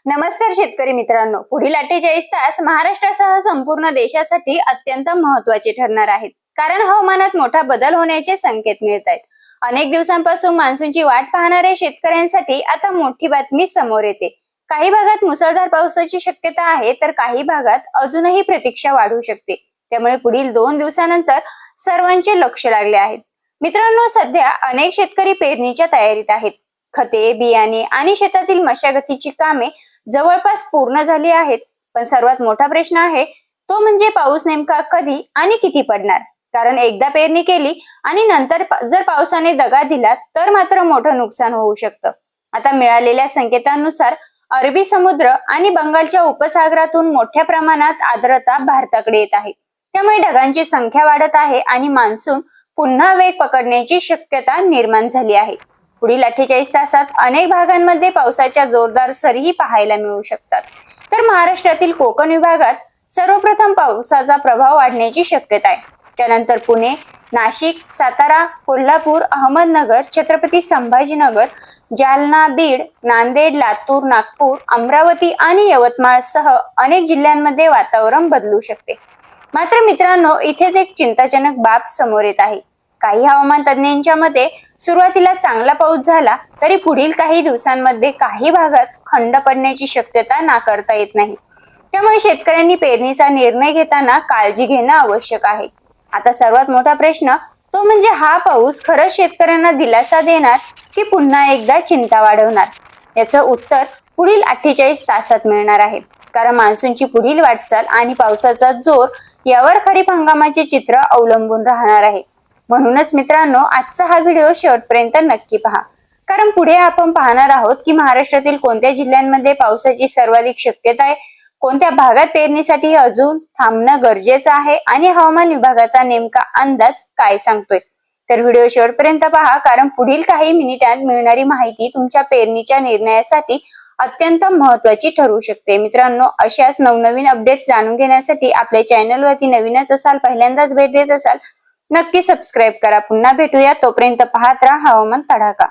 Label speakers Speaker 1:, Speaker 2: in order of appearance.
Speaker 1: नमस्कार शेतकरी मित्रांनो, पुढील 48 तास महाराष्ट्रासह संपूर्ण देशासाठी अत्यंत महत्त्वाचे ठरणार आहेत. कारण हवामानात मोठा बदल होण्याचे संकेत मिळत आहेत. अनेक दिवसांपासून मान्सूनची वाट पाहणाऱ्या शेतकऱ्यांसाठी आता मोठी बातमी समोर येते. काही भागात मुसळधार पावसाची शक्यता आहे, तर काही भागात अजूनही प्रतीक्षा वाढू शकते. त्यामुळे पुढील 2 दिवसानंतर सर्वांचे लक्ष लागले आहे. मित्रांनो, सध्या अनेक शेतकरी पेरणीच्या तयारीत आहेत. खते, बियाणे आणि शेतातील मशागतीची कामे जवळपास पूर्ण झाली आहेत. पण सर्वात मोठा प्रश्न आहे तो म्हणजे पाऊस नेमका कधी आणि किती पडणार. कारण एकदा पेरणी केली आणि नंतर जर पावसाने दगा दिला तर मात्र मोठं नुकसान होऊ शकतं. आता मिळालेल्या संकेतांनुसार अरबी समुद्र आणि बंगालच्या उपसागरातून मोठ्या प्रमाणात आर्द्रता भारताकडे येत आहे. त्यामुळे ढगांची संख्या वाढत आहे आणि मान्सून पुन्हा वेग पकडण्याची शक्यता निर्माण झाली आहे. पुढील 48 तासात अनेक भागांमध्ये पावसाच्या जोरदार सरीही पाहायला मिळू शकतात. तर महाराष्ट्रातील कोकण विभागात सर्वप्रथम पावसाचा प्रभाव वाढण्याची शक्यता आहे. त्यानंतर पुणे, नाशिक, सातारा, कोल्हापूर, अहमदनगर, छत्रपती संभाजीनगर, जालना, बीड, नांदेड, लातूर, नागपूर, अमरावती आणि यवतमाळसह अनेक जिल्ह्यांमध्ये वातावरण बदलू शकते. मात्र मित्रांनो, इथेच एक चिंताजनक बाब समोर येत आहे. काही हवामान तज्ञांच्या मते सुरुवातीला चांगला पाऊस झाला तरी पुढील काही दिवसांमध्ये काही भागात खंड पडण्याची शक्यता नाकारता येत नाही. त्यामुळे शेतकऱ्यांनी पेरणीचा निर्णय घेताना काळजी घेणं आवश्यक आहे. आता सर्वात मोठा प्रश्न तो म्हणजे हा पाऊस खरंच शेतकऱ्यांना दिलासा देणार की पुन्हा एकदा चिंता वाढवणार. याचं उत्तर पुढील 48 तासात मिळणार आहे. कारण मान्सूनची पुढील वाटचाल आणि पावसाचा जोर यावर खरीप हंगामाचे चित्र अवलंबून राहणार आहे. म्हणूनच मित्रांनो, आजचा हा व्हिडिओ शेवटपर्यंत नक्की पहा. कारण पुढे आपण पाहणार आहोत की महाराष्ट्रातील कोणत्या जिल्ह्यांमध्ये पावसाची सर्वाधिक शक्यता आहे, कोणत्या भागात पेरणीसाठी अजून थांबणं गरजेचं आहे आणि हवामान विभागाचा नेमका अंदाज काय सांगतोय. तर व्हिडिओ शेवटपर्यंत पहा, कारण पुढील काही मिनिटांत मिळणारी माहिती तुमच्या पेरणीच्या निर्णयासाठी अत्यंत महत्वाची ठरू शकते. मित्रांनो, अशाच नवनवीन अपडेट्स जाणून घेण्यासाठी आपल्या चॅनलवरती नवीनच असाल, पहिल्यांदाच भेट देत असाल, नक्की सबस्क्राईब करा. पुन्हा भेटूया, तोपर्यंत पाहत राहा हवामान तडाखा.